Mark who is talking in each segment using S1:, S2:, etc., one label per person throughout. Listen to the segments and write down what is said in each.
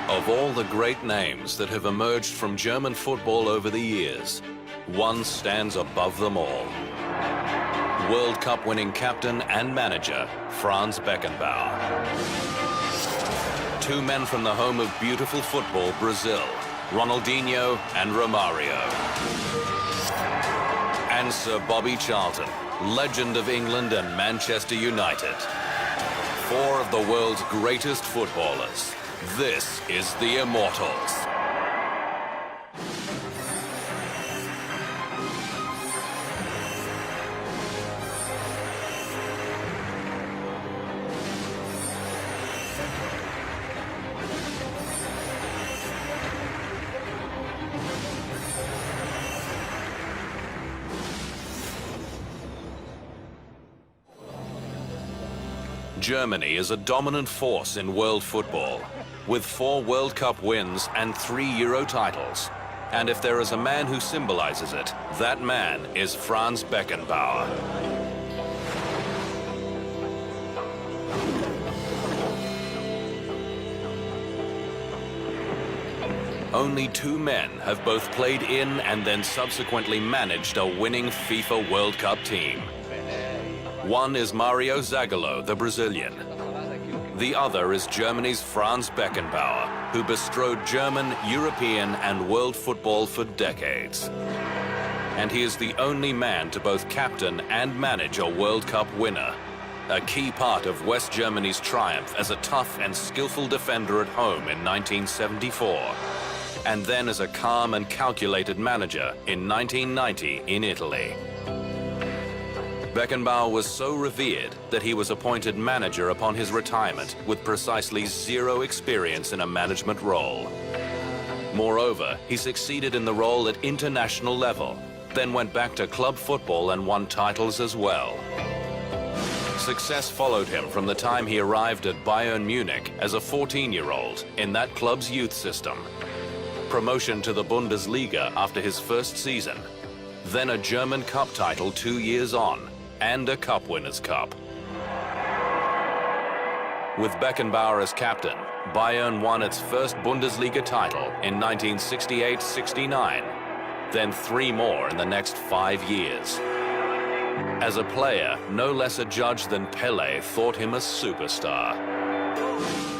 S1: Of all the great names that have emerged from German football over the years, one stands above them all. World Cup winning captain and manager, Franz Beckenbauer. Two men from the home of beautiful football, Brazil, Ronaldinho and Romario. And Sir Bobby Charlton, legend of England and Manchester United. Four of the world's greatest footballers. This is the Immortals. Germany is a dominant force in world football, with 4 World Cup wins and 3 Euro titles. And if there is a man who symbolizes it, that man is Franz Beckenbauer. Only 2 men have both played in and then subsequently managed a winning FIFA World Cup team. One is Mario Zagallo, the Brazilian. The other is Germany's Franz Beckenbauer, who bestrode German, European and world football for decades. And he is the only man to both captain and manage a World Cup winner, a key part of West Germany's triumph as a tough and skillful defender at home in 1974, and then as a calm and calculated manager in 1990 in Italy. Beckenbauer was so revered that he was appointed manager upon his retirement with precisely 0 experience in a management role. Moreover, he succeeded in the role at international level, then went back to club football and won titles as well. Success followed him from the time he arrived at Bayern Munich as a 14-year-old in that club's youth system. Promotion to the Bundesliga after his first season, then a German Cup title 2 years on, and a Cup Winners' Cup. With Beckenbauer as captain, Bayern won its first Bundesliga title in 1968-69, then 3 more in the next 5 years. As a player, no less a judge than Pelé thought him a superstar.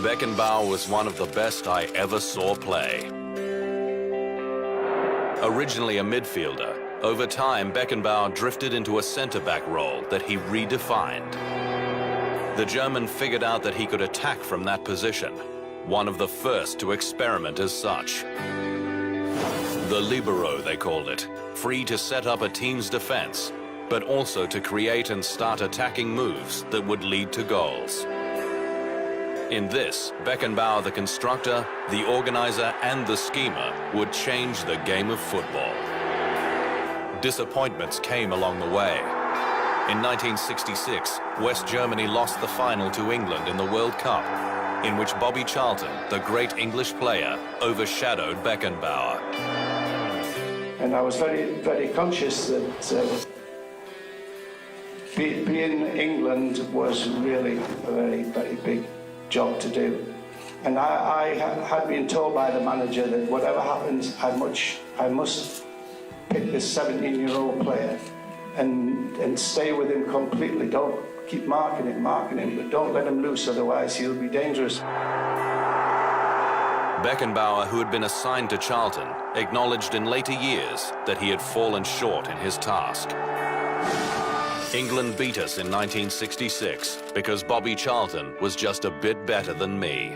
S1: Beckenbauer was one of the best I ever saw play. Originally a midfielder, over time, Beckenbauer drifted into a centre-back role that he redefined. The German figured out that he could attack from that position, one of the first to experiment as such. The libero, they called it, free to set up a team's defence, but also to create and start attacking moves that would lead to goals. In this, Beckenbauer, the constructor, the organiser and the schemer, would change the game of football. Disappointments came along the way. In 1966, West Germany lost the final to England in the World Cup, in which Bobby Charlton, the great English player, overshadowed Beckenbauer.
S2: And I was very conscious that being England was really a very big job to do. And I had been told by the manager that whatever happens, I must pick this 17-year-old player and stay with him completely. Don't keep marking him, but don't let him loose, otherwise he'll be dangerous.
S1: Beckenbauer, who had been assigned to Charlton, acknowledged in later years that he had fallen short in his task. England beat us in 1966 because Bobby Charlton was just a bit better than me.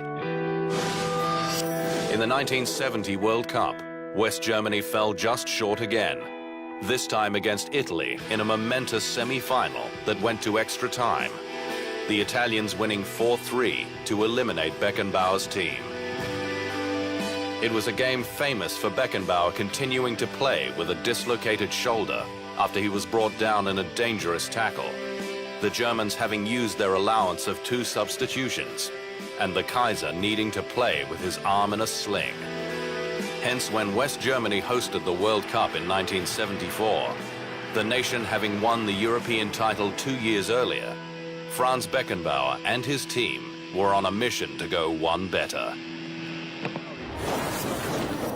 S1: In the 1970 World Cup, West Germany fell just short again, this time against Italy in a momentous semi-final that went to extra time, the Italians winning 4-3 to eliminate Beckenbauer's team. It was a game famous for Beckenbauer continuing to play with a dislocated shoulder after he was brought down in a dangerous tackle, the Germans having used their allowance of 2 substitutions, and the Kaiser needing to play with his arm in a sling. Hence, when West Germany hosted the World Cup in 1974, the nation having won the European title 2 years earlier, Franz Beckenbauer and his team were on a mission to go one better.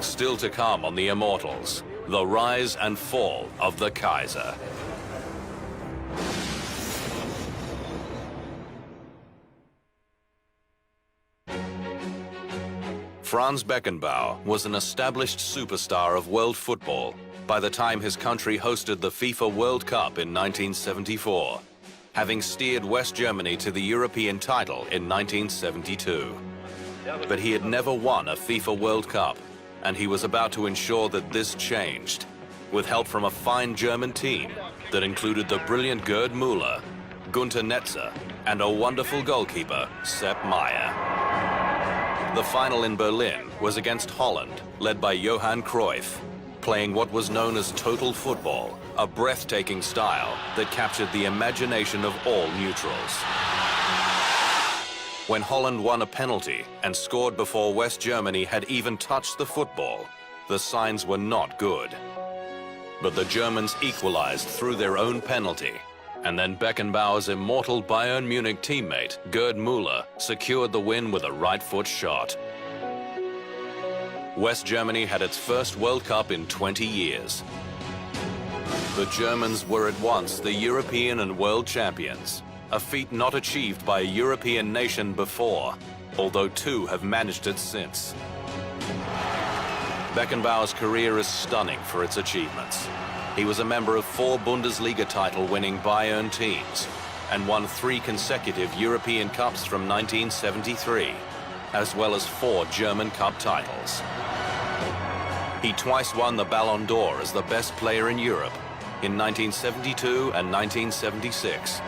S1: Still to come on the Immortals, the rise and fall of the Kaiser. Franz Beckenbauer was an established superstar of world football by the time his country hosted the FIFA World Cup in 1974, having steered West Germany to the European title in 1972. But he had never won a FIFA World Cup, and he was about to ensure that this changed, with help from a fine German team that included the brilliant Gerd Müller, Günter Netzer, and a wonderful goalkeeper, Sepp Maier. The final in Berlin was against Holland, led by Johan Cruyff, playing what was known as total football, a breathtaking style that captured the imagination of all neutrals. When Holland won a penalty and scored before West Germany had even touched the football, the signs were not good. But the Germans equalized through their own penalty, and then Beckenbauer's immortal Bayern Munich teammate, Gerd Müller, secured the win with a right-foot shot. West Germany had its first World Cup in 20 years. The Germans were at once the European and world champions, a feat not achieved by a European nation before, although two have managed it since. Beckenbauer's career is stunning for its achievements. He was a member of 4 Bundesliga title-winning Bayern teams and won 3 consecutive European Cups from 1973, as well as 4 German Cup titles. He twice won the Ballon d'Or as the best player in Europe in 1972 and 1976,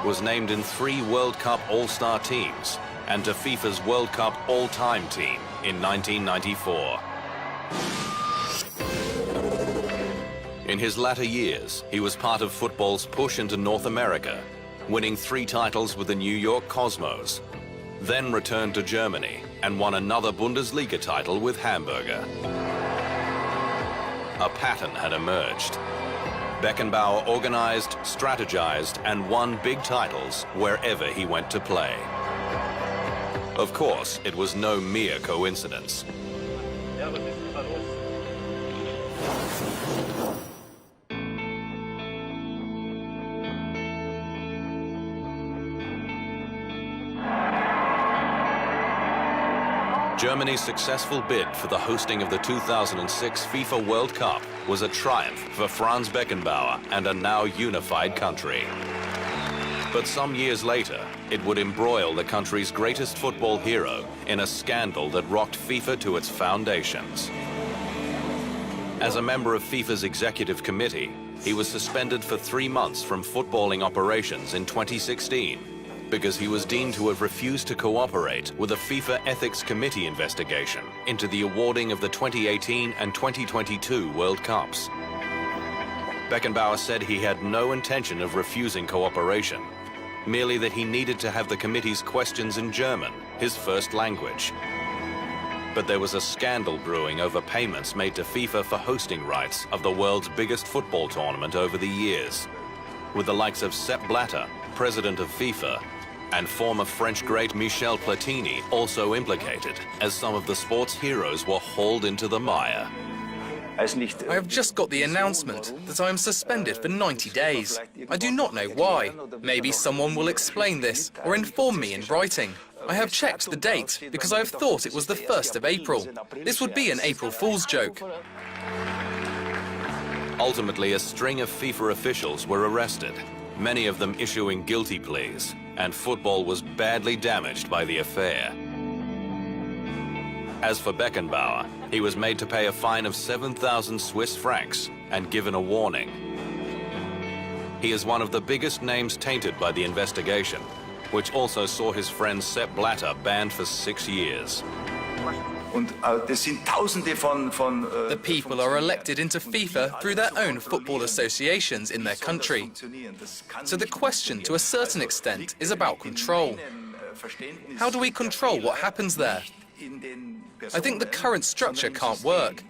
S1: was named in 3 World Cup All-Star teams and to FIFA's World Cup All-Time Team in 1994. In his latter years, he was part of football's push into North America, winning 3 titles with the New York Cosmos, then returned to Germany and won another Bundesliga title with Hamburger. A pattern had emerged. Beckenbauer organized, strategized, and won big titles wherever he went to play. Of course, it was no mere coincidence. Germany's successful bid for the hosting of the 2006 FIFA World Cup was a triumph for Franz Beckenbauer and a now unified country. But some years later, it would embroil the country's greatest football hero in a scandal that rocked FIFA to its foundations. As a member of FIFA's executive committee, he was suspended for 3 months from footballing operations in 2016 because he was deemed to have refused to cooperate with a FIFA Ethics Committee investigation into the awarding of the 2018 and 2022 World Cups. Beckenbauer said he had no intention of refusing cooperation, merely that he needed to have the committee's questions in German, his first language. But there was a scandal brewing over payments made to FIFA for hosting rights of the world's biggest football tournament over the years, with the likes of Sepp Blatter, president of FIFA, and former French great Michel Platini also implicated, as some of the sport's heroes were hauled into the mire.
S3: I have just got the announcement that I am suspended for 90 days. I do not know why. Maybe someone will explain this or inform me in writing. I have checked the date because I have thought it was the 1st of April. This would be an April Fool's joke.
S1: Ultimately, a string of FIFA officials were arrested, many of them issuing guilty pleas, and football was badly damaged by the affair. As for Beckenbauer, he was made to pay a fine of 7,000 Swiss francs and given a warning. He is one of the biggest names tainted by the investigation, which also saw his friend Sepp Blatter banned for 6 years.
S3: The people are elected into FIFA through their own football associations in their country. So the question, to a certain extent, is about control. How do we control what happens there? I think the current structure can't work.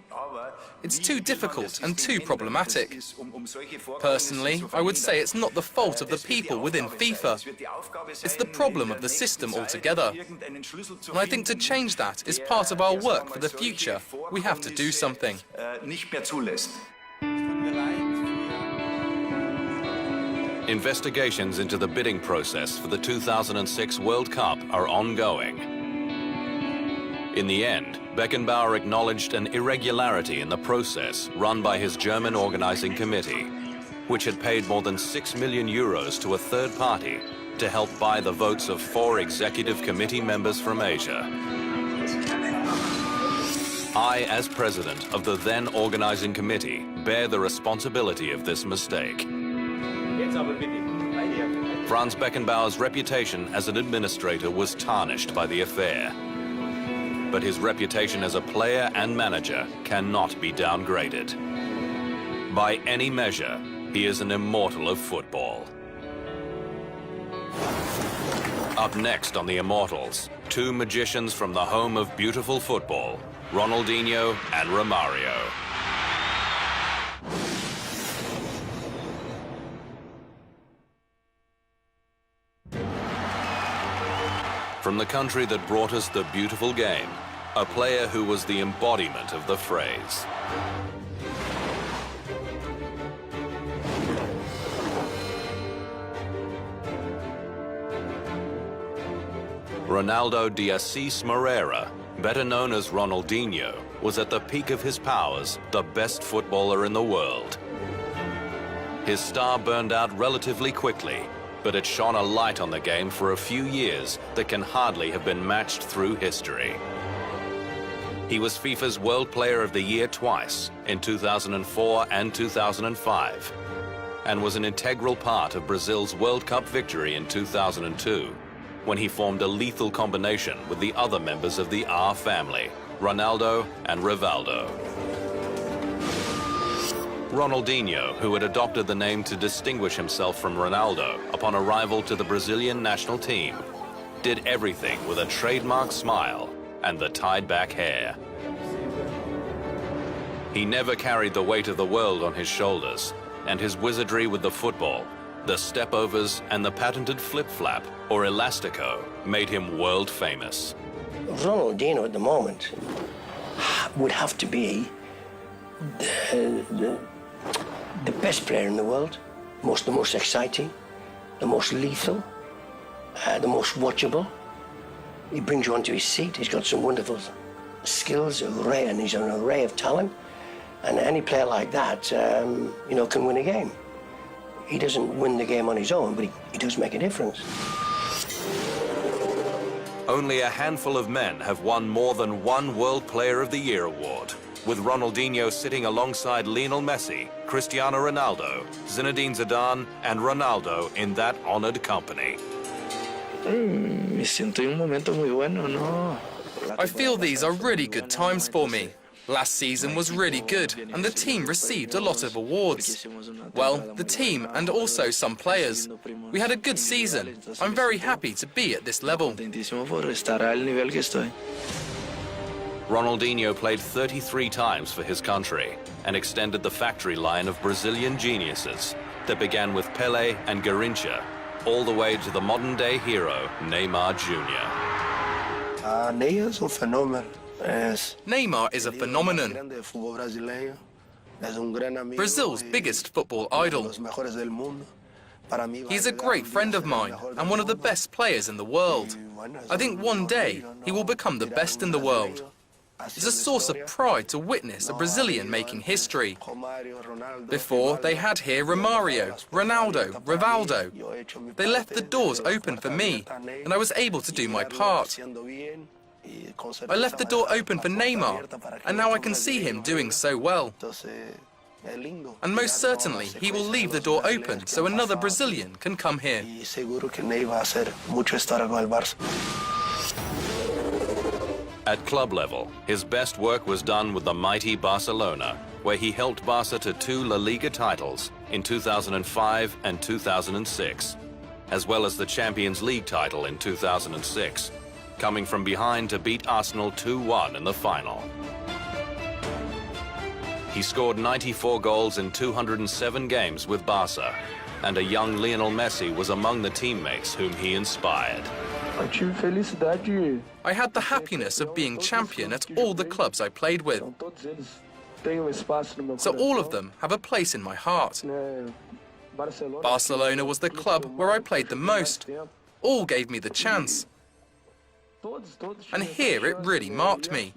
S3: It's too difficult and too problematic. Personally, I would say it's not the fault of the people within FIFA. It's the problem of the system altogether. And I think to change that is part of our work for the future. We have to do something.
S1: Investigations into the bidding process for the 2006 World Cup are ongoing. In the end, Beckenbauer acknowledged an irregularity in the process run by his German organizing committee, which had paid more than €6 million to a third party to help buy the votes of 4 executive committee members from Asia. I, as president of the then organizing committee, bear the responsibility of this mistake. Franz Beckenbauer's reputation as an administrator was tarnished by the affair. But his reputation as a player and manager cannot be downgraded. By any measure, he is an immortal of football. Up next on the Immortals, 2 magicians from the home of beautiful football, Ronaldinho and Romario. From the country that brought us the beautiful game, a player who was the embodiment of the phrase. Ronaldo de Assis Moreira, better known as Ronaldinho, was at the peak of his powers, the best footballer in the world. His star burned out relatively quickly, but it shone a light on the game for a few years that can hardly have been matched through history. He was FIFA's World Player of the Year twice, in 2004 and 2005, and was an integral part of Brazil's World Cup victory in 2002, when he formed a lethal combination with the other members of the R family, Ronaldo and Rivaldo. Ronaldinho, who had adopted the name to distinguish himself from Ronaldo upon arrival to the Brazilian national team, did everything with a trademark smile and the tied-back hair. He never carried the weight of the world on his shoulders, and his wizardry with the football, the step-overs and the patented flip-flap, or elastico, made him world famous.
S4: Ronaldinho at the moment would have to be the best player in the world, the most exciting, the most lethal, the most watchable. He brings you onto his seat. He's got some wonderful skills, and he's an array of talent. And any player like that, can win a game. He doesn't win the game on his own, but he does make a difference.
S1: Only a handful of men have won more than one World Player of the Year award, with Ronaldinho sitting alongside Lionel Messi, Cristiano Ronaldo, Zinedine Zidane, and Ronaldo in that honored company.
S3: I feel these are really good times for me. Last season was really good, and the team received a lot of awards. Well, the team and also some players. We had a good season. I'm very happy to be at this level.
S1: Ronaldinho played 33 times for his country and extended the factory line of Brazilian geniuses that began with Pelé and Garrincha, all the way to the modern-day hero, Neymar Jr.
S3: Neymar is a phenomenon. Brazil's biggest football idol. He's a great friend of mine and one of the best players in the world. I think one day he will become the best in the world. It's a source of pride to witness a Brazilian making history. Before, they had here Romário, Ronaldo, Rivaldo. They left the doors open for me, and I was able to do my part. I left the door open for Neymar, and now I can see him doing so well. And most certainly, he will leave the door open so another Brazilian can come here.
S1: At club level, his best work was done with the mighty Barcelona, where he helped Barca to 2 La Liga titles in 2005 and 2006, as well as the Champions League title in 2006, coming from behind to beat Arsenal 2-1 in the final. He scored 94 goals in 207 games with Barca, and a young Lionel Messi was among the teammates whom he inspired.
S3: I had the happiness of being champion at all the clubs I played with. So all of them have a place in my heart. Barcelona was the club where I played the most. All gave me the chance. And here it really marked me,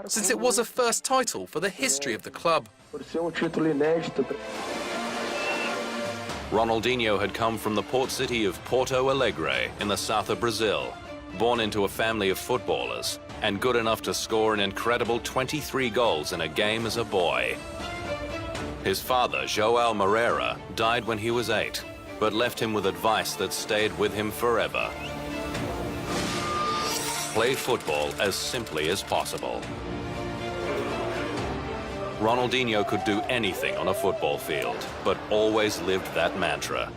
S3: since it was a first title for the history of the club.
S1: Ronaldinho had come from the port city of Porto Alegre in the south of Brazil, born into a family of footballers, and good enough to score an incredible 23 goals in a game as a boy. His father, João Moreira, died when he was 8, but left him with advice that stayed with him forever. Play football as simply as possible. Ronaldinho could do anything on a football field, but always lived that mantra.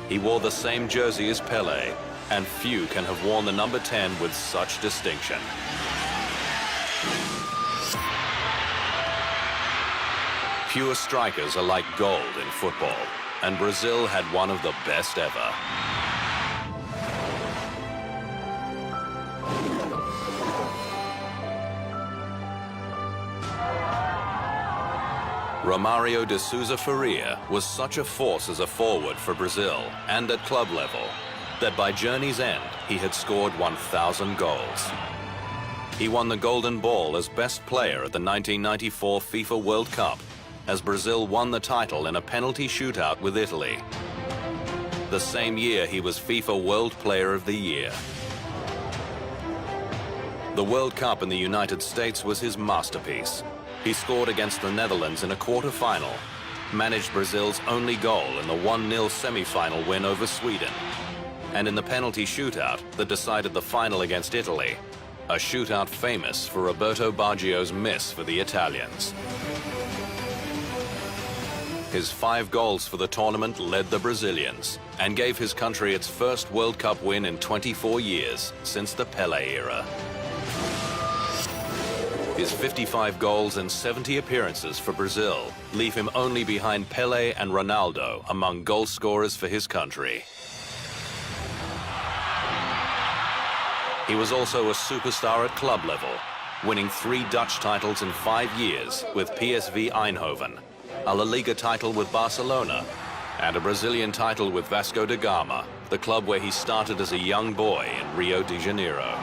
S1: He wore the same jersey as Pelé, and few can have worn the number 10 with such distinction. Pure strikers are like gold in football, and Brazil had one of the best ever. Romário de Souza Faria was such a force as a forward for Brazil and at club level that by journey's end he had scored 1,000 goals. He won the Golden Ball as best player at the 1994 FIFA World Cup as Brazil won the title in a penalty shootout with Italy. The same year he was FIFA World Player of the Year. The World Cup in the United States was his masterpiece. He scored against the Netherlands in a quarter-final, managed Brazil's only goal in the 1-0 semi-final win over Sweden, and in the penalty shootout that decided the final against Italy, a shootout famous for Roberto Baggio's miss for the Italians. His 5 goals for the tournament led the Brazilians and gave his country its first World Cup win in 24 years since the Pelé era. His 55 goals and 70 appearances for Brazil leave him only behind Pelé and Ronaldo among goal scorers for his country. He was also a superstar at club level, winning 3 Dutch titles in 5 years with PSV Eindhoven, a La Liga title with Barcelona, and a Brazilian title with Vasco da Gama, the club where he started as a young boy in Rio de Janeiro.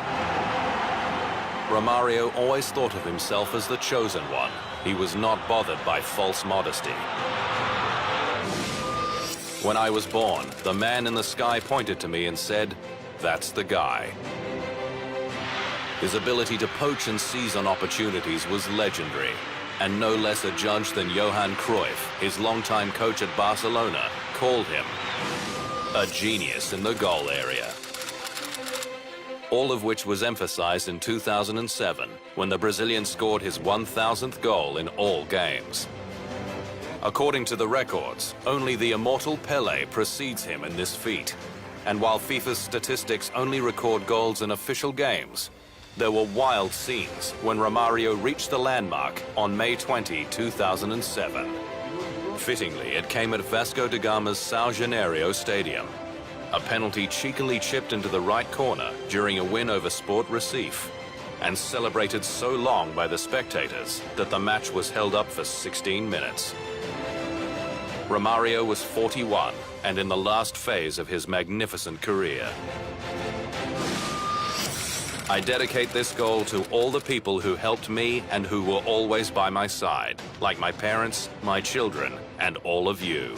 S1: Romário always thought of himself as the chosen one. He was not bothered by false modesty. When I was born, the man in the sky pointed to me and said, "That's the guy." His ability to poach and seize on opportunities was legendary, and no less a judge than Johan Cruyff, his longtime coach at Barcelona, called him a genius in the goal area. All of which was emphasized in 2007, when the Brazilian scored his 1,000th goal in all games. According to the records, only the immortal Pelé precedes him in this feat. And while FIFA's statistics only record goals in official games, there were wild scenes when Romário reached the landmark on May 20, 2007. Fittingly, it came at Vasco da Gama's São Janeiro Stadium. A penalty cheekily chipped into the right corner during a win over Sport Recife, and celebrated so long by the spectators that the match was held up for 16 minutes. Romário was 41 and in the last phase of his magnificent career. I dedicate this goal to all the people who helped me and who were always by my side, like my parents, my children, and all of you.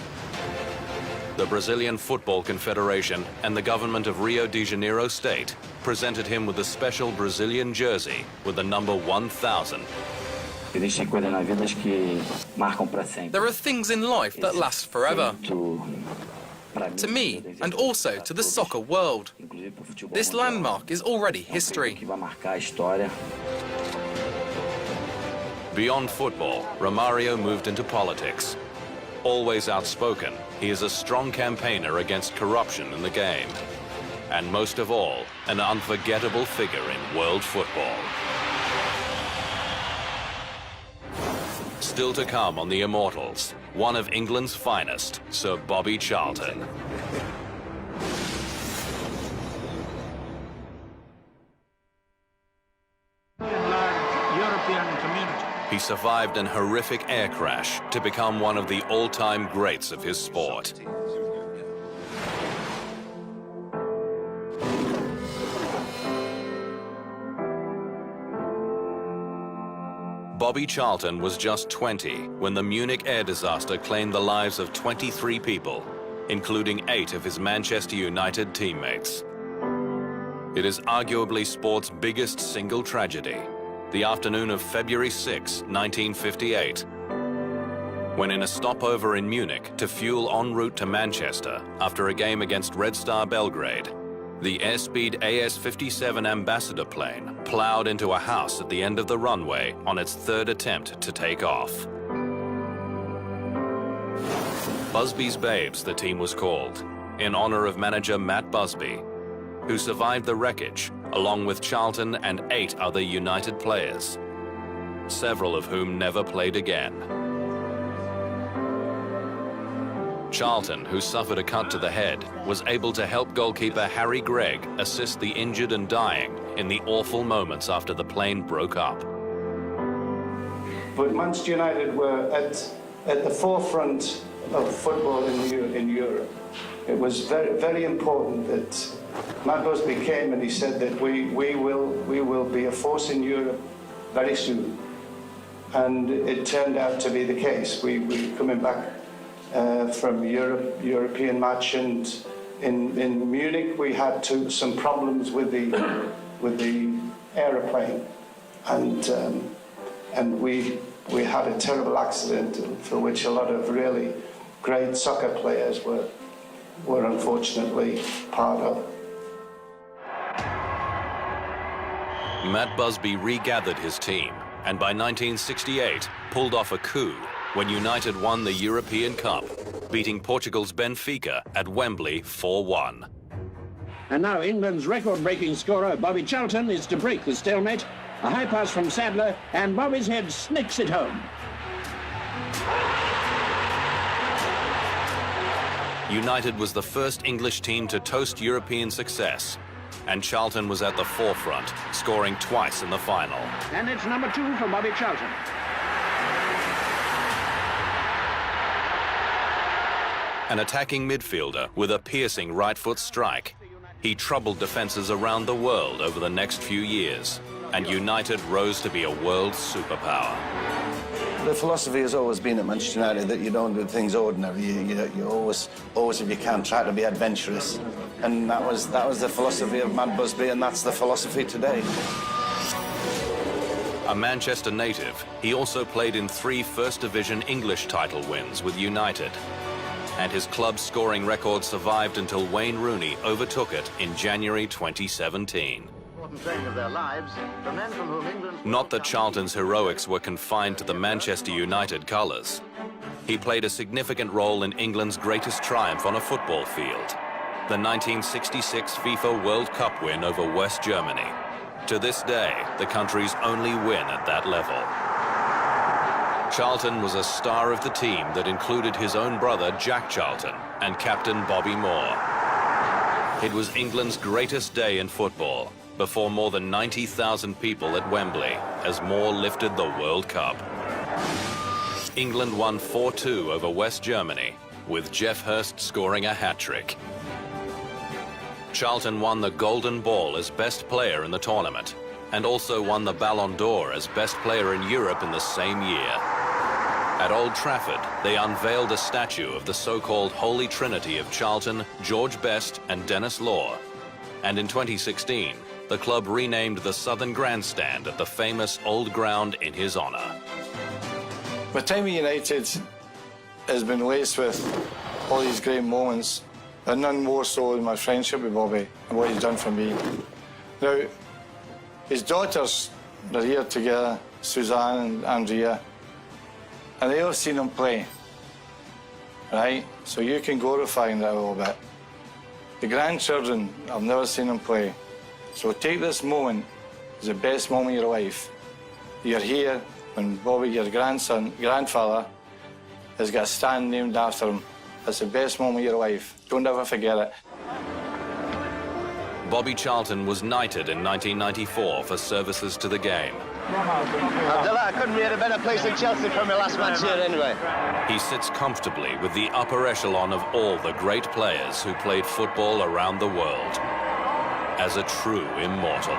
S1: The Brazilian Football Confederation and the government of Rio de Janeiro State presented him with a special Brazilian jersey with the number 1,000.
S3: There are things in life that last forever. To me, and also to the soccer world. This landmark is already history.
S1: Beyond football, Romário moved into politics. Always outspoken, he is a strong campaigner against corruption in the game. And most of all, an unforgettable figure in world football. Still to come on the Immortals, one of England's finest, Sir Bobby Charlton. He survived an horrific air crash to become one of the all-time greats of his sport. Bobby Charlton was just 20 when the Munich air disaster claimed the lives of 23 people, including 8 of his Manchester United teammates. It is arguably sport's biggest single tragedy. The afternoon of February 6, 1958, when in a stopover in Munich to fuel en route to Manchester after a game against Red Star Belgrade, the airspeed AS-57 Ambassador plane plowed into a house at the end of the runway on its 3rd attempt to take off. Busby's Babes, the team was called, in honor of manager Matt Busby, who survived the wreckage, along with Charlton and 8 other United players, several of whom never played again. Charlton, who suffered a cut to the head, was able to help goalkeeper Harry Gregg assist the injured and dying in the awful moments after the plane broke up.
S2: But Manchester United were at the forefront of football in Europe. It was very, very important that Matt Busby came and he said that we will be a force in Europe very soon. And it turned out to be the case. We were coming back from European match, and in Munich we had some problems with the aeroplane, and we had a terrible accident for which a lot of really great soccer players were unfortunately part of.
S1: Matt Busby regathered his team and by 1968 pulled off a coup when United won the European Cup, beating Portugal's Benfica at Wembley 4-1.
S5: And now England's record-breaking scorer Bobby Charlton is to break the stalemate. A high pass from Sadler, and Bobby's head snicks it home.
S1: United was the first English team to toast European success, and Charlton was at the forefront, scoring twice in the final.
S5: And it's number 2 for Bobby Charlton.
S1: An attacking midfielder with a piercing right-foot strike, he troubled defences around the world over the next few years, and United rose to be a world superpower.
S6: The philosophy has always been at Manchester United that you don't do things ordinary. You always, if you can, try to be adventurous. And that was the philosophy of Matt Busby, and that's the philosophy today.
S1: A Manchester native, he also played in 3 First Division English title wins with United. And his club's scoring record survived until Wayne Rooney overtook it in January 2017. Not that Charlton's heroics were confined to the Manchester United colours. He played a significant role in England's greatest triumph on a football field, the 1966 FIFA World Cup win over West Germany. To this day, the country's only win at that level. Charlton was a star of the team that included his own brother Jack Charlton and captain Bobby Moore. It was England's greatest day in football, before more than 90,000 people at Wembley as Moore lifted the World Cup. England won 4-2 over West Germany, with Geoff Hurst scoring a hat-trick. Charlton won the Golden Ball as best player in the tournament, and also won the Ballon d'Or as best player in Europe in the same year. At Old Trafford, they unveiled a statue of the so-called Holy Trinity of Charlton, George Best and Denis Law. And in 2016, the club renamed the Southern Grandstand at the famous Old Ground in his honour.
S6: My time at United has been laced with all these great moments, and none more so than my friendship with Bobby and what he's done for me. Now, his daughters are here together, Suzanne and Andrea, and they all seen him play, right? So you can glorify him that a little bit. The grandchildren have never seen him play. So take this moment as the best moment of your life. You're here, when Bobby, your grandfather, has got a stand named after him. That's the best moment of your life. Don't ever forget it.
S1: Bobby Charlton was knighted in 1994 for services to the game.
S7: I couldn't be at a better place than Chelsea for my last match here anyway.
S1: He sits comfortably with the upper echelon of all the great players who played football around the world as a true immortal.